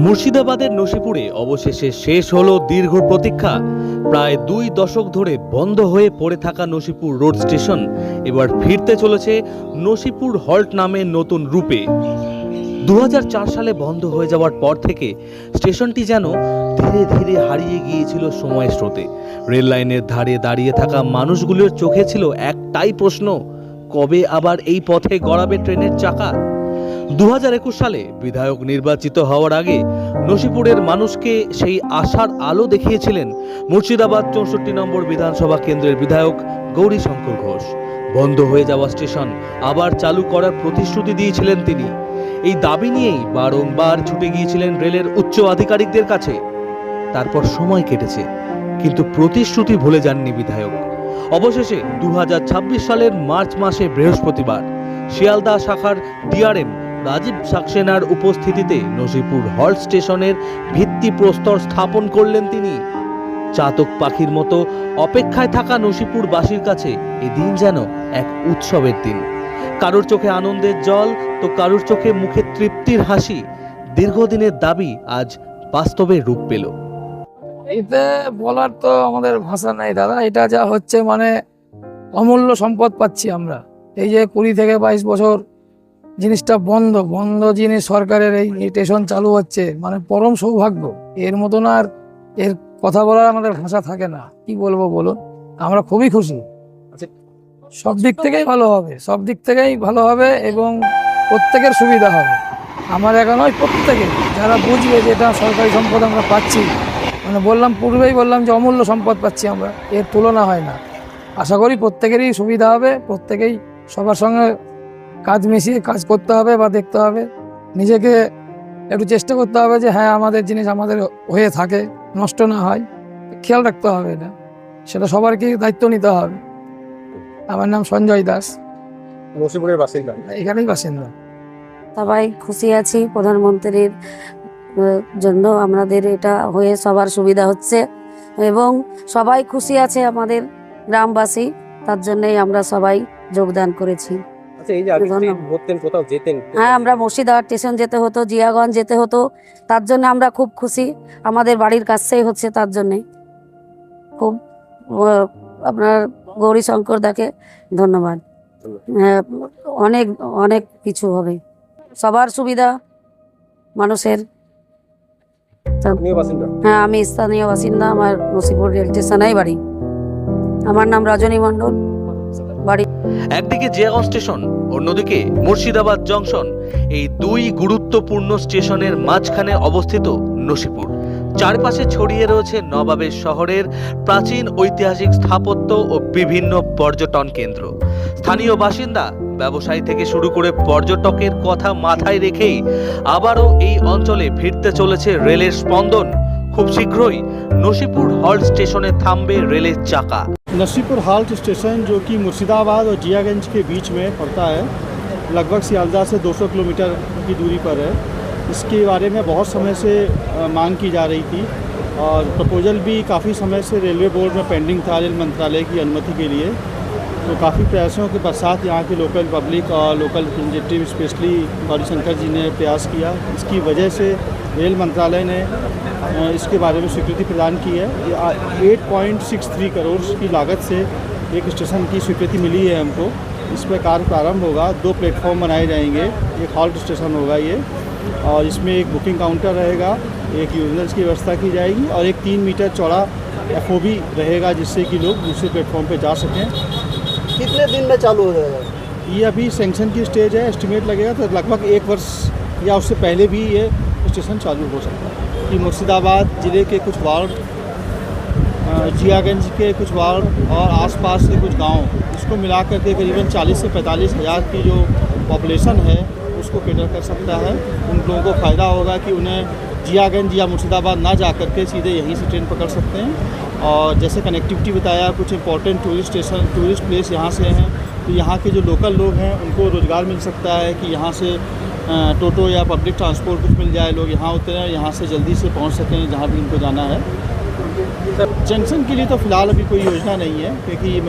মুর্শিদাবাদের নসিপুরে অবশেষে শেষ হলো দীর্ঘ প্রতীক্ষা। প্রায় 2 দশক ধরে বন্ধ হয়ে পড়ে থাকা নসিপুর রোড স্টেশন এবার ফিরতে চলেছে নসিপুর হল্ট নামে নতুন রূপে। 2004 সালে বন্ধ হয়ে যাওয়ার পর থেকে স্টেশনটি যেন ধীরে ধীরে হারিয়ে গিয়েছিল সময়ের স্রোতে। রেল লাইনের ধারে দাঁড়িয়ে থাকা মানুষগুলোর চোখে ছিল একটাই প্রশ্ন, কবে আবার এই পথে গড়াবে ট্রেনের চাকা। 2021 সালে বিধায়ক নির্বাচিত হওয়ার আগে নসিপুরের মানুষকে সেই আশার আলো দেখিয়েছিলেন মুর্শিদাবাদ 64 নম্বর বিধানসভা কেন্দ্রের বিধায়ক গৌরীশঙ্কর ঘোষ। বন্ধ হয়ে যাওয়া স্টেশন আবার চালু করার প্রতিশ্রুতি দিয়েছিলেন তিনি। এই দাবি নিয়েই বারংবার ছুটে গিয়েছিলেন রেলের উচ্চ আধিকারিকদের কাছে। তারপর সময় কেটেছে, কিন্তু প্রতিশ্রুতি ভুলে যাননি বিধায়ক। অবশেষে 2026 সালের মার্চ মাসে বৃহস্পতিবার শিয়ালদা শাখার ডিআরএম রাজীব সাক্সেনার উপস্থিতিতে নসিপুর হল্ট স্টেশনের ভিত্তিপ্রস্তর স্থাপন করলেন তিনি। চাতক পাখির মতো অপেক্ষায় থাকা নসিপুরবাসীর কাছে এদিন যেন এক উৎসবের দিন। কারোর চোখে আনন্দের জল তো কারোর চোখে মুখে তৃপ্তির হাসি। দীর্ঘদিনের দাবি আজ বাস্তবে রূপ পেল। এতে বলার তো আমাদের ভাষা নাই দাদা। এটা যা হচ্ছে মানে অমূল্য সম্পদ পাচ্ছি আমরা। এই যে 20 থেকে 22 বছর জিনিসটা বন্ধ জিনিস সরকারের এই স্টেশন চালু হচ্ছে, মানে পরম সৌভাগ্য। এর মতন আর এর কথা বলার আমাদের ভাষা থাকে না। কি বলবো বলুন, আমরা খুবই খুশি। সব দিক থেকেই ভালো হবে, এবং প্রত্যেকের সুবিধা হবে। আমার একা নয়, প্রত্যেকে যারা বুঝবে যে এটা সরকারি সম্পদ আমরা পাচ্ছি, মানে পূর্বেই বললাম যে অমূল্য সম্পদ পাচ্ছি আমরা, এর তুলনা হয় না। আশা করি প্রত্যেকেরই সুবিধা হবে, প্রত্যেকেই সবার সঙ্গে কাজ মিশিয়ে কাজ করতে হবে বা দেখতে হবে। নিজেকে একটু চেষ্টা করতে হবে যে হ্যাঁ আমাদের জিনিস আমাদের হয়ে থাকে, নষ্ট না হয়, খেয়াল রাখতে হবে। এটা সেটা সবারকে দায়িত্ব নিতে হবে। আমার নাম সঞ্জয় দাস, নসিপুরের বাসিন্দা, এখানেই বাসিন্দা। সবাই খুশি আছি, প্রধানমন্ত্রীর জন্য আমাদের এটা হয়ে সবার সুবিধা হচ্ছে এবং সবাই খুশি আছে আমাদের গ্রামবাসী, তার জন্যই আমরা সবাই যোগদান করেছি। আচ্ছা, এই যে আগে ঘুরতেন, কোথাও যেতেন? হ্যাঁ, আমরা মুর্শিদাবাদ স্টেশন যেতে হতো, জিয়াগঞ্জ যেতে হতো, তার জন্য আমরা খুব খুশি। আমাদের বাড়ির কাছেই হচ্ছে, তার জন্যে খুব আপনার গৌরীশঙ্কর দাকে ধন্যবাদ। অনেক অনেক কিছু হবে, সবার সুবিধা মানুষের। হ্যাঁ, আমি স্থানীয় বাসিন্দা, আমার নসিপুর রেল স্টেশনেই বাড়ি। আমার নাম রজনী মণ্ডল, বাড়ি। একদিকে জিয়াগঞ্জ স্টেশন, অন্যদিকে মুর্শিদাবাদ জংশন। এই 2 গুরুত্বপূর্ণ স্টেশনের মাঝখানে অবস্থিত নসিপুর। চারপাশে ছড়িয়ে রয়েছে নবাবের শহরের প্রাচীন ঐতিহাসিক স্থাপত্য ও বিভিন্ন পর্যটন কেন্দ্র। স্থানীয় বাসিন্দা, ব্যবসায়ী থেকে শুরু করে পর্যটকের কথা মাথায় রেখেই আবারও এই অঞ্চলে ফিরতে চলেছে রেলের স্পন্দন। খুব শীঘ্রই নসিপুর হল্ট স্টেশনে থামবে রেলের চাকা। नसीपुर हाल्ट स्टेशन जो कि मुर्शिदाबाद और जियागंज के बीच में पड़ता है, लगभग सियालदा से 200 किलोमीटर की दूरी पर है। इसके बारे में बहुत समय से मांग की जा रही थी और प्रपोजल भी काफ़ी समय से रेलवे बोर्ड में पेंडिंग था, रेल मंत्रालय की अनुमति के लिए। तो काफ़ी प्रयासों के पश्चात यहाँ के लोकल पब्लिक और लोकल रिप्रेजेंटेटिव स्पेशली गौरीशंकर जी ने प्रयास किया। इसकी वजह से रेल मंत्रालय ने इसके बारे में स्वीकृति प्रदान की है। 8.63 करोड़ की लागत से एक स्टेशन की स्वीकृति मिली है हमको। इस पर कार्य प्रारंभ होगा। 2 प्लेटफॉर्म बनाए जाएंगे, एक हॉल्ट स्टेशन होगा ये, और इसमें एक बुकिंग काउंटर रहेगा, एक यूरिनल्स की व्यवस्था की जाएगी और एक 3 मीटर चौड़ा FOB रहेगा, जिससे कि लोग दूसरे प्लेटफॉर्म पर जा सकें। कितने दिन में चालू हो जाएगा? ये अभी सैंक्शन की स्टेज है, एस्टिमेट लगेगा तो लगभग 1 वर्ष या उससे पहले भी ये स्टेशन चालू हो सकता है। कि मुर्शिदाबाद ज़िले के कुछ वार्ड, जियागंज के कुछ वार्ड और आसपास के कुछ गांव, इसको मिला करके करीबन 40 से 45 हज़ार की जो पॉपुलेशन है उसको कैटर कर सकता है। उन लोगों को फ़ायदा होगा कि उन्हें जियागंज या मुर्शिदाबाद ना जा करके सीधे यहीं से ट्रेन पकड़ सकते हैं। और जैसे कनेक्टिविटी बताया, कुछ इंपॉर्टेंट टूरिस्ट प्लेस यहाँ से हैं, तो यहाँ के जो लोकल लोग हैं उनको रोज़गार मिल सकता है कि यहाँ से टोटो या पब्लिक ट्रांसपोर्ट कुछ मिल जाए, लोग यहाँ उतरें, यहाँ से जल्दी से पहुँच सकें जहाँ भी इनको जाना है। जंक्शन के लिए तो फिलहाल अभी कोई योजना नहीं है, क्योंकि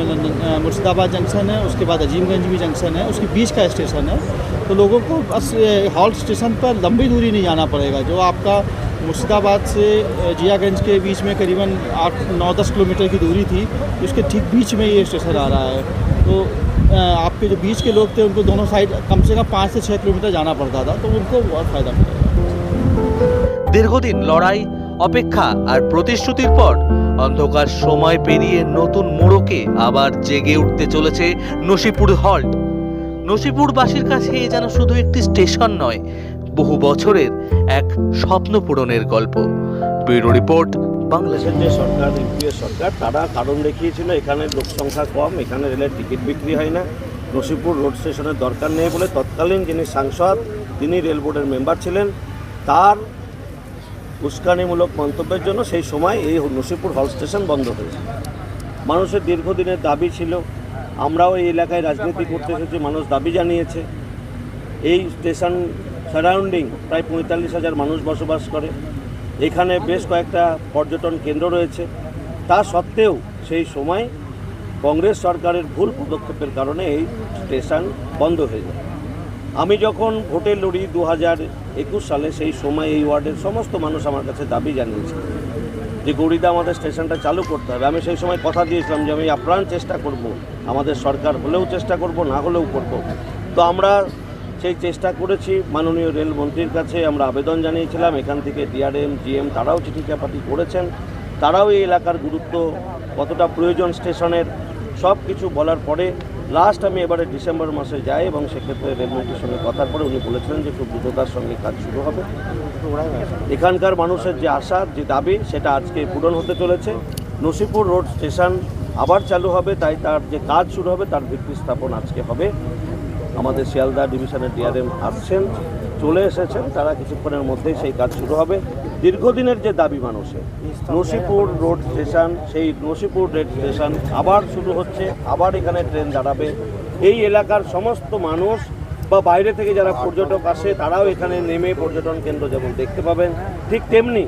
मुर्शिदाबाद जंक्शन है, उसके बाद अजीमगंज भी जंक्शन है, उसके बीच का स्टेशन है, तो लोगों को बस हॉल्ट स्टेशन पर लंबी दूरी नहीं जाना पड़ेगा। जो आपका मुर्शिदाबाद से जियागंज के बीच में करीबन 8-9-10 किलोमीटर की दूरी थी, उसके ठीक बीच में ये स्टेशन आ रहा है। तो आपके जो बीच के लोग थे उनको दोनों साइड कम से कम 5 से 6 किलोमीटर जाना पड़ता था, तो उनको बहुत फ़ायदा मिलेगा। দীর্ঘদিন লড়াই, অপেক্ষা আর প্রতিশ্রুতির পর অন্ধকার সময় পেরিয়ে নতুন মোড়কে আবার জেগে উঠতে চলেছে নসিপুর হল্ট। নসিপুরবাসীর কাছে এ যেন শুধু একটি স্টেশন নয়, বহু বছরের এক স্বপ্ন পূরণের গল্প। Bureau report, Bangladesh. বাংলাদেশের যে সরকার, ইউপিএ সরকার, তারা কারণ দেখিয়েছিল এখানে লোক সংখ্যা কম, এখানে রেলের টিকিট বিক্রি হয় না, নসিপুর রোড স্টেশনের দরকার নেই বলে তৎকালীন যিনি সাংসদ, তিনি রেল বোর্ডের মেম্বার ছিলেন, তার উস্কানিমূলক মন্তব্যের জন্য সেই সময় এই নসিপুর হল স্টেশন বন্ধ হয়েছে। মানুষের দীর্ঘদিনের দাবি ছিল, আমরাও এই এলাকায় রাজনীতি করতে এসেছি, মানুষ দাবি জানিয়েছে। এই স্টেশন সারাউন্ডিং প্রায় 45,000 মানুষ বসবাস করে, এখানে বেশ কয়েকটা পর্যটন কেন্দ্র রয়েছে। তা সত্ত্বেও সেই সময় কংগ্রেস সরকারের ভুল পদক্ষেপের কারণে এই স্টেশন বন্ধ হয়ে যায়। আমি যখন ভোটে লড়ি 2021 সালে, সেই সময় এই ওয়ার্ডের সমস্ত মানুষ আমার কাছে দাবি জানিয়েছে যে গৌরীদা আমাদের স্টেশনটা চালু করতে হবে। আমি সেই সময় কথা দিয়েছিলাম যে আমি আপ্রাণ চেষ্টা করব, আমাদের সরকার হলেও চেষ্টা করব, না হলেও করব। তো আমরা সেই চেষ্টা করেছি। মাননীয় রেলমন্ত্রীর কাছে আমরা আবেদন জানিয়েছিলাম, এখান থেকে ডিআরএম, জিএম তারাও চিঠি চাপাতি করেছেন, তারাও এই এলাকার গুরুত্ব, কতটা প্রয়োজন স্টেশনের, সব কিছু বলার পরে লাস্ট আমি এবারে ডিসেম্বর মাসে যাই এবং সেক্ষেত্রে রেলমন্ত্রীর সঙ্গে কথার পরে উনি বলেছিলেন যে খুব দ্রুততার সঙ্গে কাজ শুরু হবে। এখানকার মানুষের যে আশা, যে দাবি, সেটা আজকে পূরণ হতে চলেছে। নসিপুর রোড স্টেশন আবার চালু হবে, তাই তার যে কাজ শুরু হবে তার ভিত্তি স্থাপন আজকে হবে। আমাদের শিয়ালদা ডিভিশনের ডিআরএম আসছেন, চলে এসেছেন, তারা কিছুক্ষণের মধ্যেই সেই কাজ শুরু হবে। দীর্ঘদিনের যে দাবি মানুষের, নসিপুর রোড স্টেশন, সেই নসিপুর রেল স্টেশন আবার শুরু হচ্ছে, আবার এখানে ট্রেন দাঁড়াবে। এই এলাকার সমস্ত মানুষ বা বাইরে থেকে যারা পর্যটক আসে তারাও এখানে নেমে পর্যটন কেন্দ্র যেমন দেখতে পাবেন, ঠিক তেমনি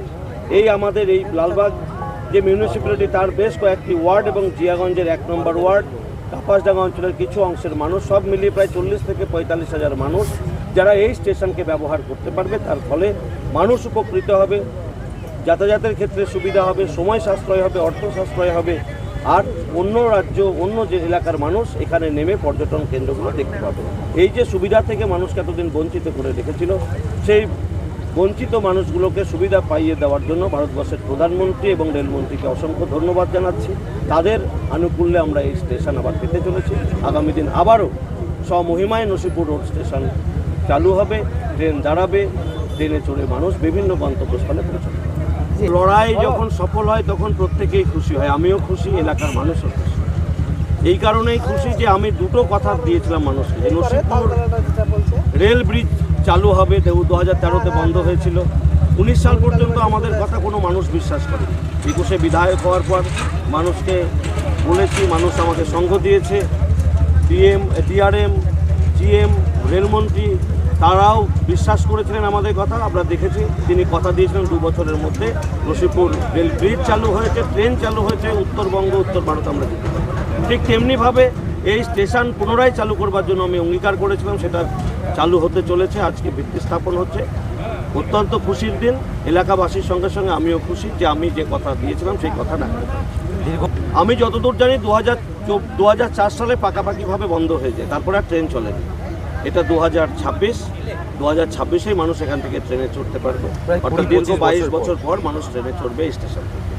এই আমাদের এই লালবাগ যে মিউনিসিপ্যালিটি, তার বেশ কয়েকটি ওয়ার্ড এবং জিয়াগঞ্জের 1 নম্বর ওয়ার্ড, কাপাসডাঙ্গা অঞ্চলের কিছু অংশের মানুষ, সব মিলিয়ে প্রায় 40 থেকে 45,000 মানুষ যারা এই স্টেশনকে ব্যবহার করতে পারবে। তার ফলে মানুষ উপকৃত হবে, যাতায়াতের ক্ষেত্রে সুবিধা হবে, সময় সাশ্রয় হবে, অর্থ সাশ্রয় হবে, আর অন্য রাজ্য, অন্য যে এলাকার মানুষ এখানে নেমে পর্যটন কেন্দ্রগুলো দেখতে পাবে। এই যে সুবিধা থেকে মানুষকে এতদিন বঞ্চিত করে রেখেছিল, সেই বঞ্চিত মানুষগুলোকে সুবিধা পাইয়ে দেওয়ার জন্য ভারতবর্ষের প্রধানমন্ত্রী এবং রেলমন্ত্রীকে অসংখ্য ধন্যবাদ জানাচ্ছি। তাদের আনুকূল্যে আমরা এই স্টেশন আবার পেতে চলেছি। আগামী দিন আবারও স্বমহিমায় নসিপুর রোড স্টেশন চালু হবে, ট্রেন দাঁড়াবে, ট্রেনে চড়ে মানুষ বিভিন্ন গন্তব্যস্থলে পৌঁছাবে। লড়াই যখন সফল হয় তখন প্রত্যেকেই খুশি হয়, আমিও খুশি, এলাকার মানুষও খুশি। এই কারণেই খুশি যে আমি দুটো কথা দিয়েছিলাম মানুষকে, যে নসিপুর রেল ব্রিজ চালু হবে, 2013-তে বন্ধ হয়েছিল। 19 সাল পর্যন্ত আমাদের কথা কোনো মানুষ বিশ্বাস করে। 21-এ বিধায়ক হওয়ার পর মানুষকে বলেছি, মানুষ আমাকে সঙ্গ দিয়েছে। ডিআরএম, জিএম, রেলমন্ত্রী তারাও বিশ্বাস করেছিলেন আমাদের কথা। আমরা দেখেছি তিনি কথা দিয়েছিলেন 2 বছরের মধ্যে নসিপুর রেল ব্রিজ চালু হয়েছে, ট্রেন চালু হয়েছে, উত্তরবঙ্গ, উত্তর ভারত আমরা যেতে পারি। ঠিক তেমনিভাবে এই স্টেশন পুনরায় চালু করবার জন্য আমি অঙ্গীকার করেছিলাম, সেটা চালু হতে চলেছে। আজকে ভিত্তি স্থাপন হচ্ছে, অত্যন্ত খুশির দিন। এলাকাবাসীর সঙ্গে সঙ্গে আমিও খুশি যে আমি যে কথা দিয়েছিলাম সেই কথা না। আমি যতদূর জানি 2004 সালে পাকাপাকিভাবে বন্ধ হয়ে যায়, তারপরে আর ট্রেন চলেনি। এটা 2026-এই মানুষ এখান থেকে ট্রেনে চড়তে পারবে, অর্থাৎ দীর্ঘ 22 বছর পর মানুষ ট্রেনে চড়বে এই স্টেশন থেকে।